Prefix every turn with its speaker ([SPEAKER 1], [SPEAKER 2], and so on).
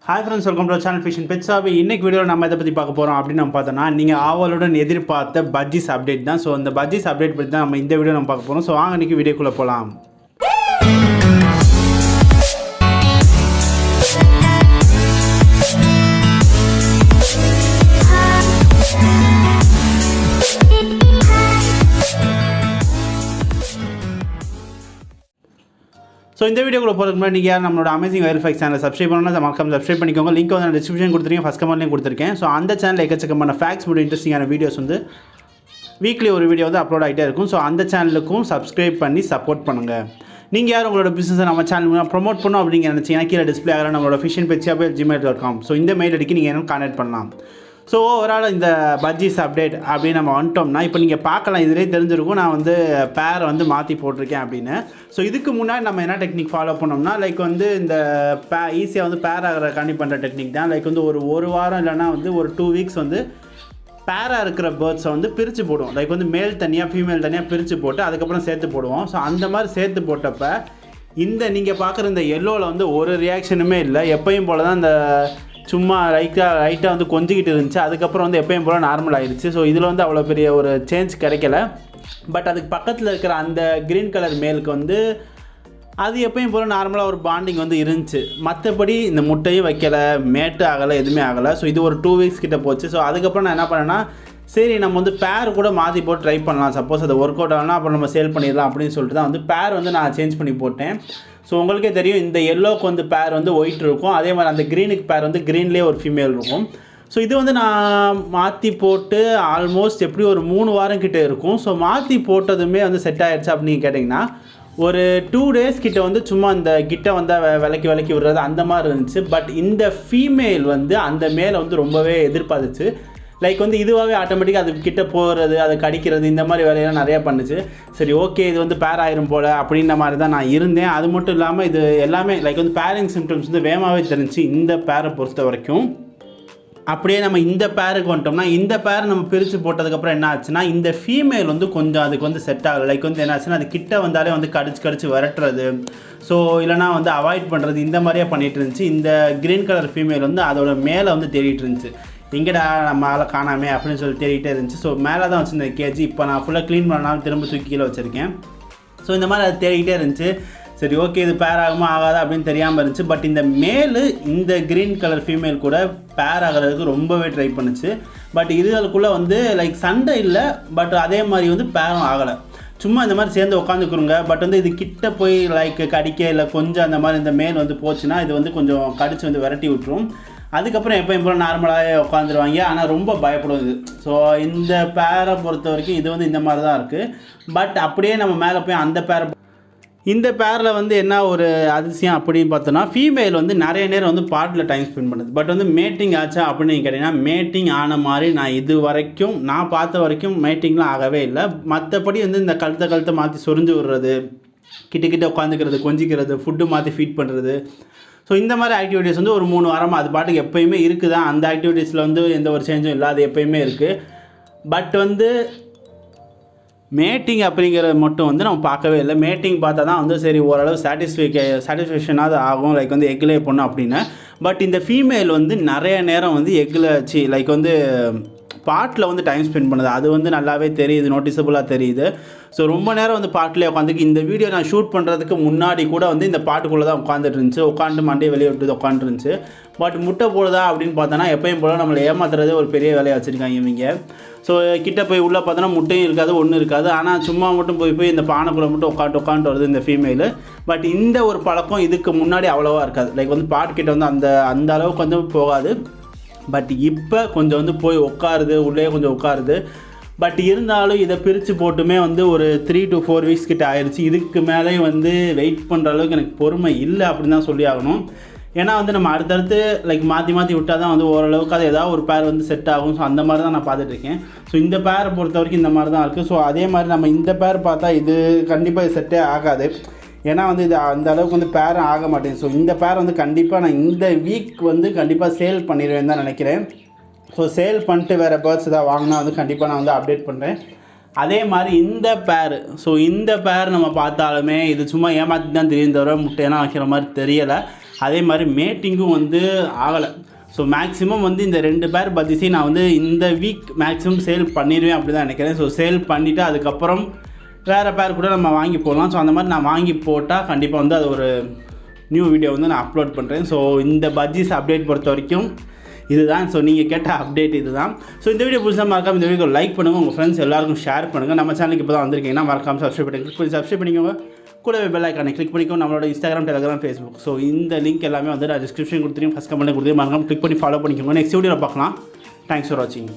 [SPEAKER 1] Hi friends, welcome to our channel Fish and Petshobby. இன்னைக்கு வீடியோவில் நம்ம எதை பற்றி பார்க்க போகிறோம் அப்படின்னு நம்ம பார்த்தோம்னா நீங்கள் ஆவலுடன் எதிர்பார்த்த Budgies அப்டேட் தான். ஸோ அந்த Budgies அப்டேட் பற்றி தான் நம்ம இந்த வீடியோ நம்ம பார்க்க போகிறோம். ஸோ வாங்க இன்றைக்கி வீடியோக்குள்ளே போகலாம். ஸோ இந்த வீடியோக்குள்ள போகிறதுக்கு முன்னாடி நீங்கள் நம்மளோட அமேசிங் வெரிஃபைக்ஸ் சேனல் சப்ஸ்கிரைப் பண்ணணும்னா மறக்காம சப்ஸ்கிரைப் பண்ணிக்கோங்க. லிங்க் வந்து நான் டிஸ்கிரிப்ஷன் கொடுத்துருக்கேன், ஃபஸ்ட் கமெண்ட்லையும் கொடுத்துருக்கேன். ஸோ அந்த சேனலில் எக்கச்சக்கமான ஃபேக்ட்ஸ் மட்டும் இன்ட்ரெஸ்டிங்கான வீடியோஸ் வந்து வீக்லி ஒரு வீடியோ வந்து அப்லோட் ஆகிட்டே இருக்கும். ஸோ அந்த சேனலுக்கும் சப்ஸ்கிரைப் பண்ணி சப்போர்ட் பண்ணுங்கள். நீங்கள் யார் உங்களோட பிஸ்னஸை நம்ம சேனல் ப்ரொமோட் பண்ணோம் அப்படிங்க நினச்சிங்கன்னா கீழே டிஸ்பிளே ஆகிற நம்மளோட fishandpetshobby@gmail.com. ஸோ இந்த மெயில் அடிக்கி நீங்கள் என்ன கான்டாக்ட் பண்ணலாம். ஸோ ஓவரால் இந்த Budgies அப்டேட் அப்படின்னு நம்ம வந்துட்டோம்னா இப்போ நீங்கள் பார்க்கலாம், இதிலே தெரிஞ்சிருக்கும் நான் வந்து பேரை வந்து மாற்றி போட்டிருக்கேன் அப்படின்னு. ஸோ இதுக்கு முன்னாடி நம்ம என்ன டெக்னிக் ஃபாலோ பண்ணோம்னா லைக் வந்து இந்த ஈஸியாக வந்து பேர் ஆகிறக்காண்டி பண்ணுற டெக்னிக் தான். லைக் வந்து ஒரு வாரம் இல்லைனா வந்து ஒரு 2 வீக்ஸ் வந்து பேராக இருக்கிற பேர்ட்ஸை வந்து பிரித்து போடுவோம். லைக் வந்து மேல் தனியாக ஃபீமேல் தனியாக பிரித்து போட்டு அதுக்கப்புறம் சேர்த்து போடுவோம். ஸோ அந்த மாதிரி சேர்த்து போட்டப்போ இந்த நீங்கள் பார்க்குற இந்த எல்லோவில் வந்து ஒரு ரியாக்ஷனுமே இல்லை. எப்பயும் போல் தான் இந்த சும்மா லைட்டாக வந்து கொஞ்சிக்கிட்டு இருந்துச்சு. அதுக்கப்புறம் வந்து எப்பயும் போல் நார்மல் ஆகிடுச்சு. ஸோ இதில் வந்து அவ்வளோ பெரிய ஒரு சேஞ்ச் கிடைக்கல. பட் அதுக்கு பக்கத்தில் இருக்கிற அந்த க்ரீன் கலர் மேலுக்கு வந்து அது எப்பயும் போல் நார்மலாக ஒரு பாண்டிங் வந்து இருந்துச்சு. மற்றபடி இந்த முட்டையும் வைக்கலை, மேட்டு ஆகலை, எதுவுமே ஆகலை. ஸோ இது ஒரு 2 வீக்ஸ் கிட்ட போச்சு. ஸோ அதுக்கப்புறம் நான் என்ன பண்ணேன்னா சரி நம்ம வந்து பேர் கூட மாற்றி போட்டு ட்ரை பண்ணலாம், சப்போஸ் அது ஒர்க் அவுட் ஆகலாம் அப்புறம் நம்ம சேல் பண்ணிடலாம் அப்படின்னு சொல்லிட்டு தான் வந்து பேர் வந்து நான் சேஞ்ச் பண்ணி போட்டேன். ஸோ உங்களுக்கே தெரியும் இந்த எல்லோவுக்கு வந்து பேர் வந்து ஒயிட் இருக்கும், அதே மாதிரி அந்த க்ரீனுக்கு பேர் வந்து க்ரீன்லேயே ஒரு ஃபீமேல் இருக்கும். ஸோ இது வந்து நான் மாற்றி போட்டு ஆல்மோஸ்ட் எப்படி ஒரு 3 வாரம் கிட்டே இருக்கும். ஸோ மாற்றி போட்டதுமே வந்து செட் ஆகிடுச்சு அப்படின்னு கேட்டிங்கன்னா ஒரு 2 டேஸ் கிட்ட வந்து சும்மா இந்த கிட்ட வந்து விலக்கி விடுறது அந்த மாதிரி இருந்துச்சு. பட் இந்த ஃபீமேல் வந்து அந்த மேலே வந்து ரொம்பவே எதிர்பார்த்துச்சு. லைக் வந்து இதுவாகவே ஆட்டோமேட்டிக்காக அது கிட்ட போகிறது, அதை கடிக்கிறது, இந்த மாதிரி வேலையெல்லாம் நிறையா பண்ணுச்சு. சரி ஓகே இது வந்து பேர் ஆயிரும் போல் அப்படின்ற மாதிரி தான் நான் இருந்தேன். அது மட்டும் இல்லாமல் இது எல்லாமே லைக் வந்து பேரிங் சிம்டம்ஸ் வந்து வேகமாகவே தெரிஞ்சு இந்த பேரை பொறுத்த வரைக்கும். அப்படியே நம்ம இந்த பேருக்கு வந்துட்டோம்னா இந்த பேர் நம்ம பிரித்து போட்டதுக்கப்புறம் என்ன ஆச்சுன்னா இந்த ஃபீமேல் வந்து கொஞ்சம் அதுக்கு வந்து செட் ஆகலை. லைக் வந்து என்ன ஆச்சுன்னா அது கிட்ட வந்தாலே வந்து கடிச்சு விரட்டுறது, ஸோ இல்லைனா வந்து அவாய்ட் பண்ணுறது, இந்த மாதிரியே பண்ணிகிட்டு இருந்துச்சு. இந்த க்ரீன் கலர் ஃபீமேல் வந்து அதோட மேலே வந்து தேடிட்டு இருந்துச்சு. எங்கடா நம்ம ஆளை காணாமே அப்படின்னு சொல்லி தேடிட்டே இருந்துச்சு. ஸோ மேலே தான் வச்சுருந்தேன் கேஜி. இப்போ நான் ஃபுல்லாக க்ளீன் பண்ணாலும் திரும்ப தூக்கி கீழே வச்சுருக்கேன். ஸோ இந்த மாதிரி அது தேடிக்கிட்டே இருந்துச்சு. சரி ஓகே இது பேர் ஆகுமா ஆகாதா அப்படின்னு தெரியாமல் இருந்துச்சு. பட் இந்த மேலு இந்த க்ரீன் கலர் ஃபீமேல் கூட பேர் ஆகிறதுக்கு ரொம்பவே ட்ரை பண்ணுச்சு. பட் இதுகளுக்குள்ளே வந்து லைக் சண்டை இல்லை, பட் அதே மாதிரி வந்து பேரும் ஆகலை. சும்மா இந்த மாதிரி சேர்ந்து உட்காந்துக்குருங்க. பட் வந்து இது கிட்ட போய் லைக் கடிக்க இல்லை கொஞ்சம் அந்த மாதிரி இந்த மேல் வந்து போச்சுன்னா இது வந்து கொஞ்சம் கடிச்சு வந்து விரட்டி விட்டுரும். அதுக்கப்புறம் எப்போயும் போல் நார்மலாகவே உட்காந்துருவாங்க. ஆனால் ரொம்ப பயப்படுது. ஸோ இந்த பேரை பொறுத்த வரைக்கும் இது வந்து இந்த மாதிரி தான் இருக்குது. பட் அப்படியே நம்ம மேலே போய் அந்த பேரை இந்த பேரில் வந்து என்ன ஒரு அதிசயம் அப்படின்னு பார்த்தோன்னா ஃபீமேல் வந்து நிறைய நேரம் வந்து பாட்டில் டைம் ஸ்பெண்ட் பண்ணுது. பட் வந்து மேட்டிங் ஆச்சா அப்படின்னு கேட்டிங்கன்னா மேட்டிங் ஆன மாதிரி நான் இது வரைக்கும் நான் பார்த்த வரைக்கும் மேட்டிங்லாம் ஆகவே இல்லை. மற்றபடி வந்து இந்த கழுத்தை மாற்றி சொரிஞ்சு விடுறது, கிட்ட உட்காந்துக்கிறது, கொஞ்சிக்கிறது, ஃபுட்டு மாற்றி ஃபீட் பண்ணுறது, ஸோ இந்த மாதிரி ஆக்டிவிட்டீஸ் வந்து ஒரு 3 வாரமாக அது பாட்டுக்கு எப்போயுமே இருக்குது. அந்த ஆக்டிவிட்டீஸில் வந்து எந்த ஒரு சேஞ்சும் இல்லாது எப்போயுமே இருக்குது. பட் வந்து மேட்டிங் அப்படிங்கிறது மட்டும் வந்து நம்ம பார்க்கவே இல்லை. மேட்டிங் பார்த்தா தான் வந்து சரி ஓரளவு சாட்டிஸ்ஃபேக்ஷனாக ஆகும், லைக் வந்து எக்லே பொண்ணு அப்படின்னு. பட் இந்த ஃபீமேல் வந்து நிறைய நேரம் வந்து எக்கில் லைக் வந்து பாட்டில் வந்து டைம் ஸ்பெண்ட் பண்ணுது. அது வந்து நல்லாவே தெரியுது, நோட்டிசபுளாக தெரியுது. ஸோ ரொம்ப நேரம் வந்து பாட்டிலே உட்காந்துக்கு இந்த வீடியோ நான் ஷூட் பண்ணுறதுக்கு முன்னாடி கூட வந்து இந்த பாட்டுக்குள்ளே தான் உட்காந்துட்டு இருந்துச்சு. உட்காந்து மண்டையை வெளியே விட்டு உட்காந்துருந்துச்சு. பட் முட்டை போடுதா அப்படின்னு பார்த்தோன்னா எப்பயும் போல நம்மளை ஏமாத்துறதே ஒரு பெரிய வேலையை வச்சுருக்காங்க இவங்க. ஸோ கிட்ட போய் உள்ளே பார்த்தோன்னா முட்டையும் இருக்காது, ஒன்றும் இருக்காது. ஆனால் சும்மா மட்டும் போய் இந்த பானைக்குள்ளே மட்டும் உட்காந்து வருது இந்த ஃபீமேலு. பட் இந்த ஒரு பழக்கம் இதுக்கு முன்னாடி அவ்வளோவா இருக்காது. லைக் வந்து பாட்டுக்கிட்ட வந்து அந்த அளவுக்கு வந்து போகாது. பட் இப்போ கொஞ்சம் வந்து போய் உட்காருது, உள்ளே கொஞ்சம் உட்காருது. பட் இருந்தாலும் இதை பிரித்து போட்டுமே வந்து ஒரு 3 to 4 வீக்ஸ் கிட்ட ஆயிடுச்சு. இதுக்கு மேலேயும் வந்து வெயிட் பண்ணுற அளவுக்கு எனக்கு பொறுமை இல்லை அப்படின்னு தான் சொல்லி ஆகணும். ஏன்னா வந்து நம்ம அடுத்தடுத்து லைக் மாற்றி விட்டால் தான் வந்து ஓரளவுக்கு அது ஏதாவது ஒரு பேர் வந்து செட் ஆகும். ஸோ அந்த மாதிரி தான் நான் பார்த்துட்ருக்கேன். ஸோ இந்த பேரை பொறுத்த வரைக்கும் இந்த மாதிரி தான் இருக்குது. ஸோ அதே மாதிரி நம்ம இந்த பேர் பார்த்தா இது கண்டிப்பாக இது செட்டே ஆகாது. ஏன்னா வந்து இது அந்த அளவுக்கு வந்து பேர் ஆக மாட்டேங்குது. ஸோ இந்த பேர் வந்து கண்டிப்பாக நான் இந்த வீக் வந்து கண்டிப்பாக சேல் பண்ணிடுவேன் தான் நினைக்கிறேன். ஸோ சேல் பண்ணிட்டு வேறு பேர்ட்ஸ் ஏதாவது வாங்கினா வந்து கண்டிப்பாக நான் வந்து அப்டேட் பண்ணுறேன். அதே மாதிரி இந்த பேர், ஸோ இந்த பேர் நம்ம பார்த்தாலுமே இது சும்மா ஏமாற்றி தான் தெரியும் தவிர முட்டையெல்லாம் வைக்கிற மாதிரி தெரியலை. அதே மாதிரி மேட்டிங்கும் வந்து ஆகலை. ஸோ மேக்ஸிமம் வந்து இந்த 2 பேர் பஜ்ஜீஸையும் நான் வந்து இந்த வீக் மேக்ஸிமம் சேல் பண்ணிடுவேன் அப்படி தான் நினைக்கிறேன். ஸோ சேல் பண்ணிவிட்டு அதுக்கப்புறம் வேறு பேர் கூட நம்ம வாங்கி போடலாம். ஸோ அந்த மாதிரி நான் வாங்கி போட்டால் கண்டிப்பாக வந்து அது ஒரு நியூ வீடியோ வந்து நான் அப்லோட் பண்ணுறேன். ஸோ இந்த பஜ்ஜீஸ் அப்டேட் பொறுத்த வரைக்கும் இதுதான். ஸோ நீங்கள் கேட்ட அப்டேட் இதுதான். ஸோ இந்த வீடியோ புதுசாக மறக்காம இந்த வீடியோ லைக் பண்ணுங்கள், உங்கள் ஃப்ரெண்ட்ஸ் எல்லாருக்கும் ஷேர் பண்ணுங்கள். நம்ம சேனலுக்கு இப்போ தான் வந்திருக்கீங்கன்னா மறக்காம சப்ஸ்கிரைப் பண்ணிக்கோங்க. கூடவே பெல் ஐக்கானை கிளிக் பண்ணிக்கோ. நம்மளோட இன்ஸ்டாகிராம், டெலிகிராம், ஃபேஸ்புக். ஸோ இந்த லிங்க் எல்லாமே வந்து நான் டிஸ்கிரிப்ஷன் கொடுத்துருக்கேன், ஃபஸ்ட் கமெண்ட்டில் கொடுத்துருக்கேன். மறக்காம கிளிக் பண்ணி ஃபாலோ பண்ணிக்கோங்க. நெக்ஸ்ட் வீடியோவில் பார்க்கலாம். தேங்க்ஸ் ஃபார் வாட்சிங்.